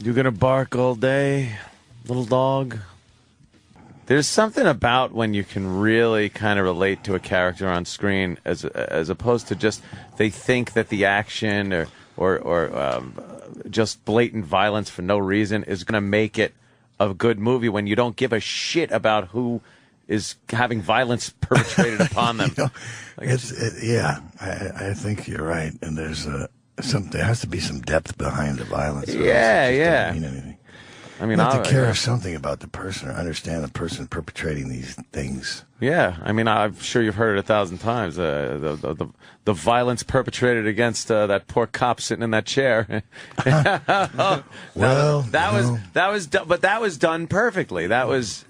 You gonna bark all day, little dog? There's something about when you can really kind of relate to a character on screen as opposed to just they think that the action or just blatant violence for no reason is going to make it a good movie when you don't give a shit about who is having violence perpetrated upon them. I think you're right. And there's there has to be some depth behind the violence. Yeah. Doesn't mean anything. I mean, you have to care something about the person or understand the person perpetrating these things. Yeah, I mean, I'm sure you've heard it 1,000 times. The violence perpetrated against that poor cop sitting in that chair. That was done perfectly. That was,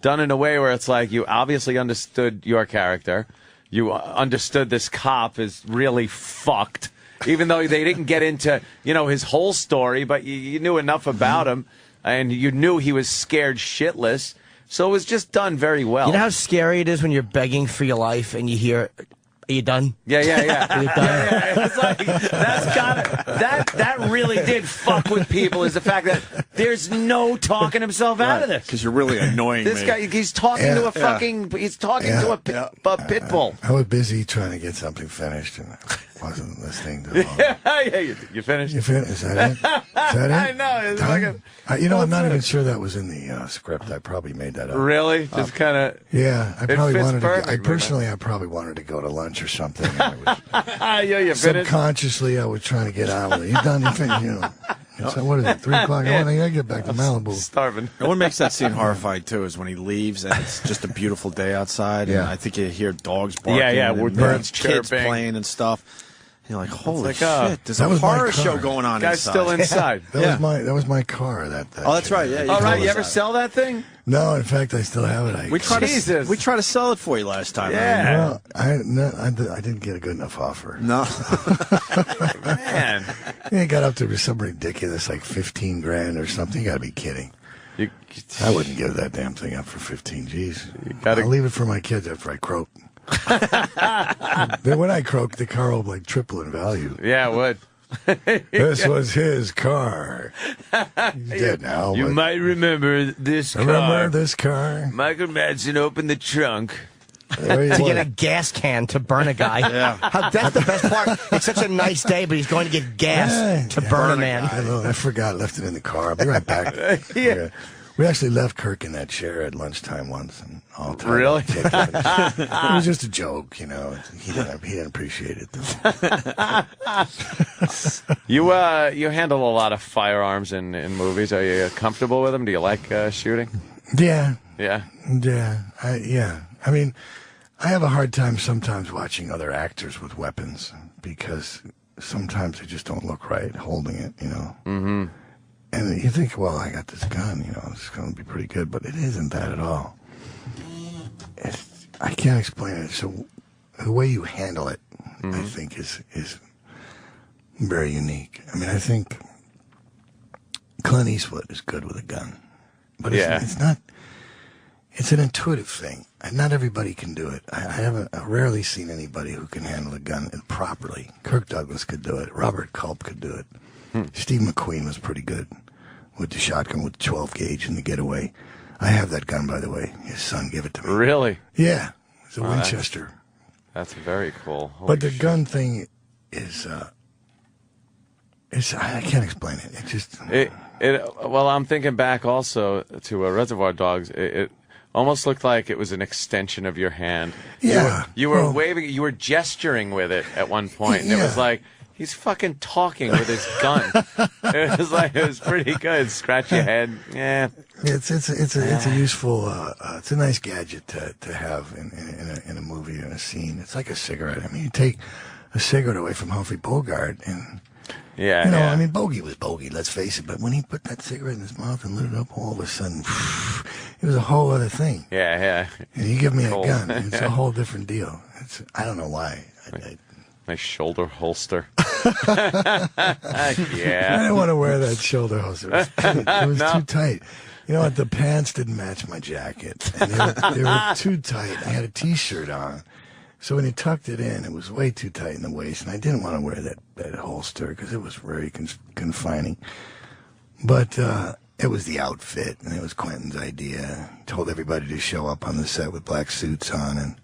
done in a way where it's like you obviously understood your character. You understood this cop is really fucked. Even though they didn't get into, his whole story, but you knew enough about him, and you knew he was scared shitless. So it was just done very well. You know how scary it is when you're begging for your life and you hear, "Are you done?" Yeah. Are you done? Yeah. It's like that really did fuck with people. Is the fact that there's no talking himself out of this. Because you're really annoying this me. guy, he's talking to a fucking, he's talking to a pit bull. I was busy trying to get something finished, and I wasn't listening to all You finished? You finished? Is that it? Is that it? I know. It's like I'm not even sure that was in the script. I probably made that up. Really? Just kind of. Yeah, I probably wanted to. I probably wanted to go to lunch or something. You finished? Subconsciously, I was trying to get on with it. You done? You finished? So what is it? 3 o'clock? I gotta get back to Malibu. Starving. And what makes that scene horrifying too is when he leaves and it's just a beautiful day outside. And I think you hear dogs barking. With and birds kids chirping, playing and stuff. And you're like, holy shit! There's that a was my horror car. show going on Guy's inside. still inside. That was my car. Oh, that's right. Yeah. All right. You ever sell that thing? No, in fact, I still have it. We tried to sell it for you last time. Yeah. Well, I didn't get a good enough offer. No. Man. It got up to some ridiculous, like 15 grand or something. You got to be kidding. I wouldn't give that damn thing up for 15 G's. I'll leave it for my kids after I croak. Then when I croak, the car will like triple in value. Yeah, it would. This was his car. He's dead now. You might remember this car. Remember this car? Michael Madsen opened the trunk. To get a gas can to burn a guy. That's the best part. It's such a nice day, but he's going to get gas to burn a man. I forgot, left it in the car. I'll be right back. We actually left Kirk in that chair at lunchtime once, and all time. Really? It was just a joke, He didn't appreciate it though. You handle a lot of firearms in movies. Are you comfortable with them? Do you like shooting? Yeah. Yeah. Yeah. I mean, I have a hard time sometimes watching other actors with weapons because sometimes they just don't look right holding it, Mm-hmm. And you think, well, I got this gun, it's going to be pretty good, but it isn't that at all. I can't explain it. So the way you handle it, I think, is very unique. I mean, I think Clint Eastwood is good with a gun, but it's not. It's an intuitive thing. Not everybody can do it. I've rarely seen anybody who can handle a gun properly. Kirk Douglas could do it. Robert Culp could do it. Steve McQueen was pretty good with the shotgun with the 12 gauge and the getaway. I have that gun, by the way. His son gave it to me. Really? Yeah. It's a Winchester. That's very cool. But the gun thing is, I can't explain it. It just... Well, I'm thinking back also to Reservoir Dogs. It almost looked like it was an extension of your hand. Yeah. You were waving, you were gesturing with it at one point, and it was like... He's fucking talking with his gun. It was pretty good. Scratch your head. Yeah. It's a useful, it's a nice gadget to have in a movie or in a scene. It's like a cigarette. I mean, you take a cigarette away from Humphrey Bogart and, I mean, Bogey was Bogey, let's face it. But when he put that cigarette in his mouth and lit it up, all of a sudden, it was a whole other thing. Yeah. And you give me a gun, it's a whole different deal. I don't know why. Nice shoulder holster. Yeah. I didn't want to wear that shoulder holster. It was too tight. You know what? The pants didn't match my jacket. And they were too tight. I had a T-shirt on. So when he tucked it in, it was way too tight in the waist. And I didn't want to wear that holster because it was very confining. But it was the outfit, and it was Quentin's idea. He told everybody to show up on the set with black suits on, and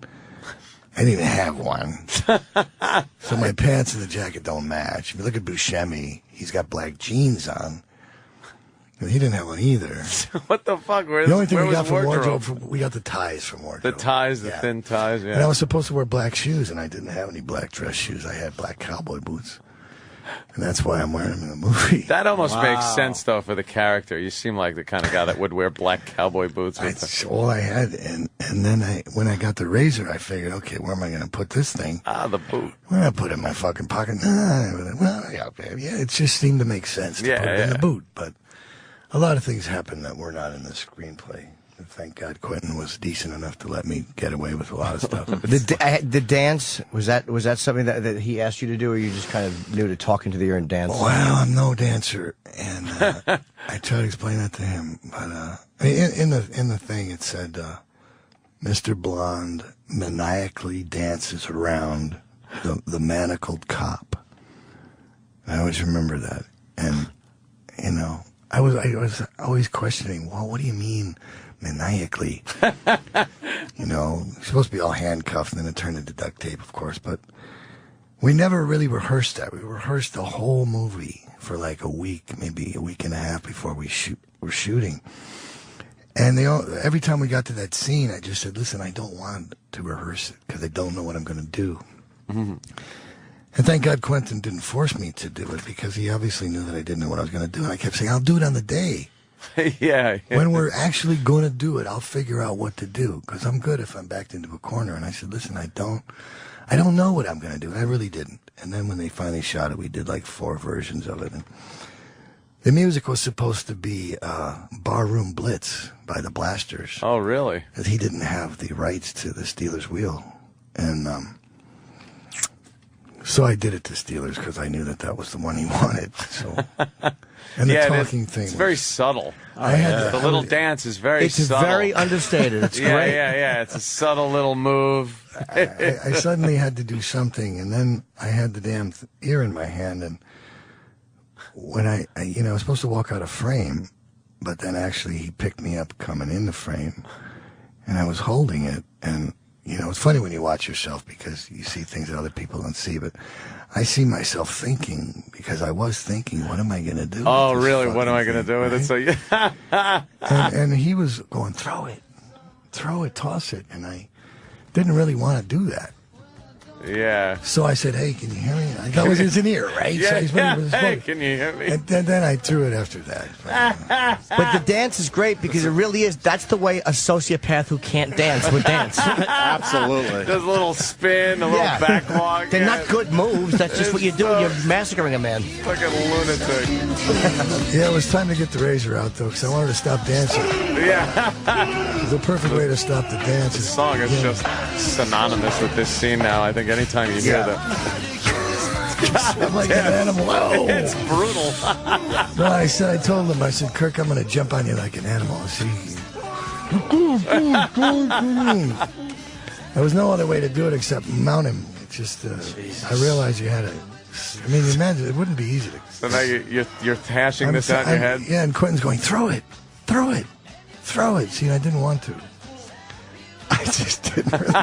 I didn't even have one. So my pants and the jacket don't match. If you look at Buscemi, he's got black jeans on. And he didn't have one either. What the fuck? The only thing we got from wardrobe, we got the ties from wardrobe. The ties, the thin ties, yeah. And I was supposed to wear black shoes, and I didn't have any black dress shoes. I had black cowboy boots. And that's why I'm wearing them in the movie. That almost makes sense, though, for the character. You seem like the kind of guy that would wear black cowboy boots. That's all I had. And then when I got the razor, I figured, okay, where am I going to put this thing? The boot. Where am I put it in my fucking pocket? Well, yeah, it just seemed to make sense to put it in the boot. But a lot of things happened that were not in the screenplay. And thank God Quentin was decent enough to let me get away with a lot of stuff. The dance, was that something that he asked you to do, or you just kind of knew to talk into the ear and dance? Well, I'm no dancer, and I try to explain that to him. But in the thing, it said, Mr. Blonde maniacally dances around the manacled cop. And I always remember that. And, you know, I was always questioning, well, what do you mean maniacally? You know, you're supposed to be all handcuffed, and then it turned into duct tape, of course. But we never really rehearsed that. We rehearsed the whole movie for like a week, maybe a week and a half before we were shooting. And every time we got to that scene, I just said, listen, I don't want to rehearse it because I don't know what I'm going to do. Mm-hmm. And thank God Quentin didn't force me to do it, because he obviously knew that I didn't know what I was going to do. And I kept saying, I'll do it on the day. Yeah. When we're actually going to do it, I'll figure out what to do, because I'm good if I'm backed into a corner. And I said, listen, I don't know what I'm going to do. And I really didn't. And then when they finally shot it, we did like 4 versions of it. And the music was supposed to be Barroom Blitz by the Blasters. Oh, really? Because he didn't have the rights to the Steelers Wheel. And so I did it to Steelers because I knew that was the one he wanted. So, and the talking thing. It's very subtle. The little dance is very subtle. It's very understated. It's great. Yeah. It's a subtle little move. I suddenly had to do something, and then I had the damn ear in my hand, and when I was supposed to walk out of frame, but then actually he picked me up coming in the frame, and I was holding it, and it's funny when you watch yourself because you see things that other people don't see, but I see myself thinking, because I was thinking, what am I going to do? Oh, really? What am I going to do with it? So, and he was going, throw it, toss it, and I didn't really want to do that. Yeah. So I said, hey, can you hear me? That was his ear, right? Yeah, so hey, can you hear me? And then I threw it after that. But the dance is great because it really is. That's the way a sociopath who can't dance would dance. Absolutely. Does a little spin, a little backwalk. They're not good moves. That's just what you do when you're massacring a man. Like a lunatic. Yeah, it was time to get the razor out, though, because I wanted to stop dancing. Yeah. It was the perfect way to stop the dance. The song is just synonymous with this scene now. I think anytime you hear that. I'm like an animal. Oh. It's brutal. No, I told him, I said, Kirk, I'm going to jump on you like an animal. See? There was no other way to do it except mount him. It just, I realized you had to. I mean, imagine, it wouldn't be easy to. So now you're hashing this out in your head? Yeah, and Quentin's going, throw it. See, I didn't want to. I just didn't really.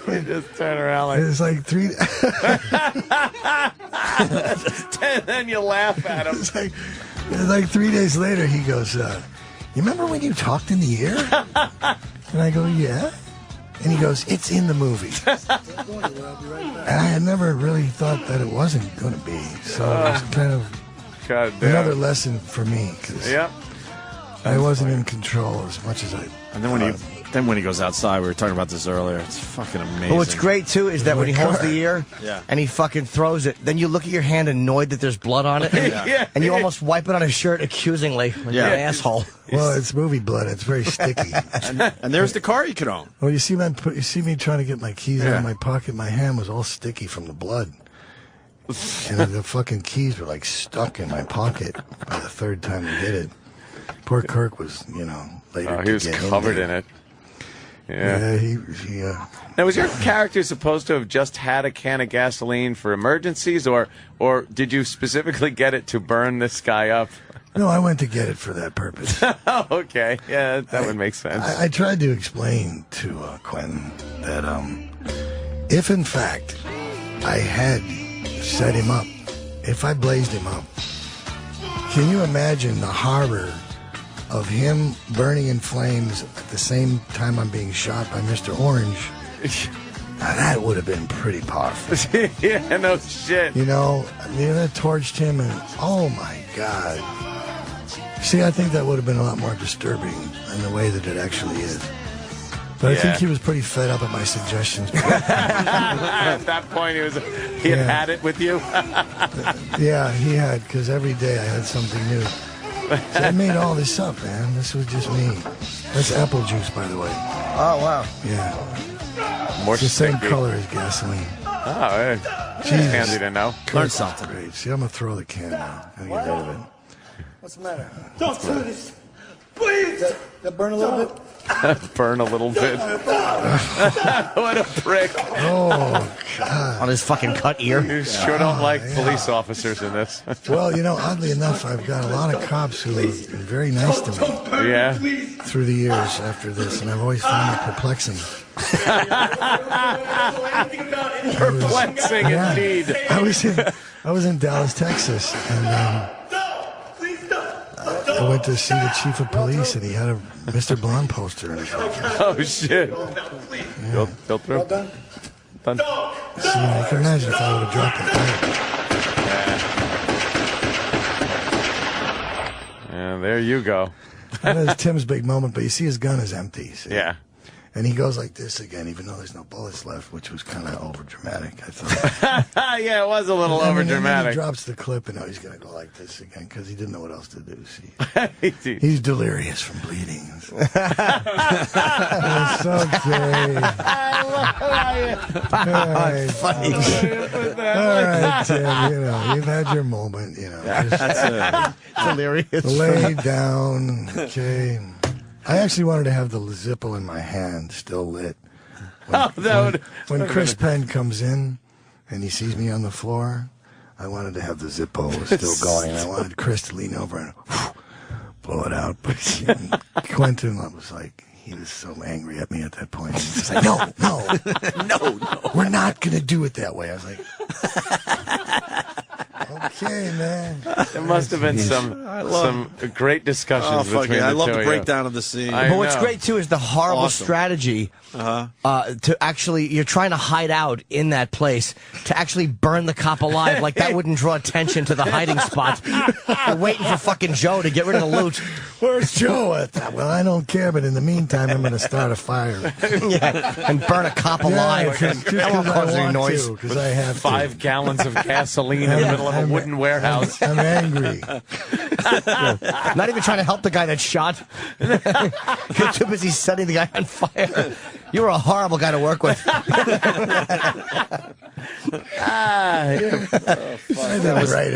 You just turn around like. It's like 3. And then you laugh at him. It's like 3 days later, he goes, you remember when you talked in the ear? And I go, yeah. And he goes, it's in the movie. And I had never really thought that it wasn't going to be. So it was kind of another lesson for me. Yep. I wasn't in control as much as I. And then when he goes outside, we were talking about this earlier. It's fucking amazing. But what's great too is that when he holds the ear, Yeah. and he fucking throws it, then you look at your hand annoyed that there's blood on it, and you almost wipe it on his shirt accusingly, like you're an asshole. Well, it's movie blood. It's very sticky. and there's the car you could own. Well, you see me trying to get my keys out of my pocket. My hand was all sticky from the blood. And the fucking keys were like stuck in my pocket by the 3rd time we did it. Poor Kirk was, later. He was covered in it. Yeah, he Now, was your character supposed to have just had a can of gasoline for emergencies, or did you specifically get it to burn this guy up? No, I went to get it for that purpose. Oh, okay. Yeah, that would make sense. I tried to explain to Quentin that if in fact I had set him up, if I blazed him up, can you imagine the horror of him burning in flames at the same time I'm being shot by Mr. Orange? Now, that would have been pretty powerful. Yeah, no shit. You know, that torched him, and oh my God. See, I think that would have been a lot more disturbing in the way that it actually is. But I think he was pretty fed up at my suggestions. At that point, he had it with you? Yeah, he had, because every day I had something new. So I made all this up, man. This was just me. That's apple juice, by the way. Oh, wow. Yeah. More It's the same sticky. color as gasoline. Oh, hey. Jesus. Handy to know. Learn something. Great. See, I'm going to throw the can now. I'm going to get rid of it. What's the matter? Don't do this. Please. That burn a little bit? Burn a little bit. What a prick. Oh, God. On his fucking cut ear. You sure don't like police officers in this. Well, you know, oddly enough, I've got a lot of cops who have been very nice to me Yeah. through the years after this, and I've always found it perplexing. Perplexing indeed. I was in Dallas, Texas, and I went to see the chief of police, and he had a Mr. Blonde poster in his office. Oh, shit. Go through. Well done. Done. See, I can imagine if I would have dropped it. Yeah, there you go. That is Tim's big moment, but you see his gun is empty. See? Yeah. And he goes like this again, even though there's no bullets left, which was kind of over dramatic, I thought. Yeah, it was a little over And then he dramatic. drops the clip, and now he's going to go like this again because he didn't know what else to do. See, He's he's delirious from bleeding. It's okay. All right, Funny. all right, Tim. You know, you've had your moment. You know, just Hilarious. lay down. Okay. I actually wanted to have the Zippo in my hand, still lit. When Chris Penn comes in and he sees me on the floor, I wanted to have the Zippo still going. And I wanted Chris to lean over and blow it out. But Quentin was like, he was so angry at me at that point. He was like, no, we're not going to do it that way. I was like, okay, man. There must have been some great discussions between the I love two the of you. breakdown of the scene. But what's know. great, too, is the horrible Awesome. strategy to actually, you're trying to hide out in that place, to actually burn the cop alive. Like, that wouldn't draw attention to the hiding spot. You're waiting for fucking Joe to get rid of the loot. Where's Joe at that? Well, I don't care, but in the meantime, I'm going to start a fire. Yeah, and burn a cop alive. That won't cause any noise. Because I have 5 gallons of gasoline in the middle of a wooden warehouse. I'm angry. Not even trying to help the guy that's shot. You're too busy setting the guy on fire. You were a horrible guy to work with.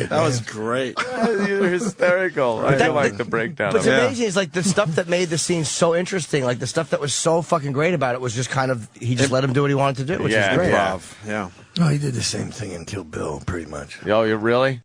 That was great. You're hysterical. I do like the breakdown But of it's it. amazing is like the stuff that made the scene so interesting, like the stuff that was so fucking great about it was just kind of, he just let him do what he wanted to do, which Yeah, is great. yeah. Yeah. No, he did the same thing in Kill Bill, pretty much. Oh, you really?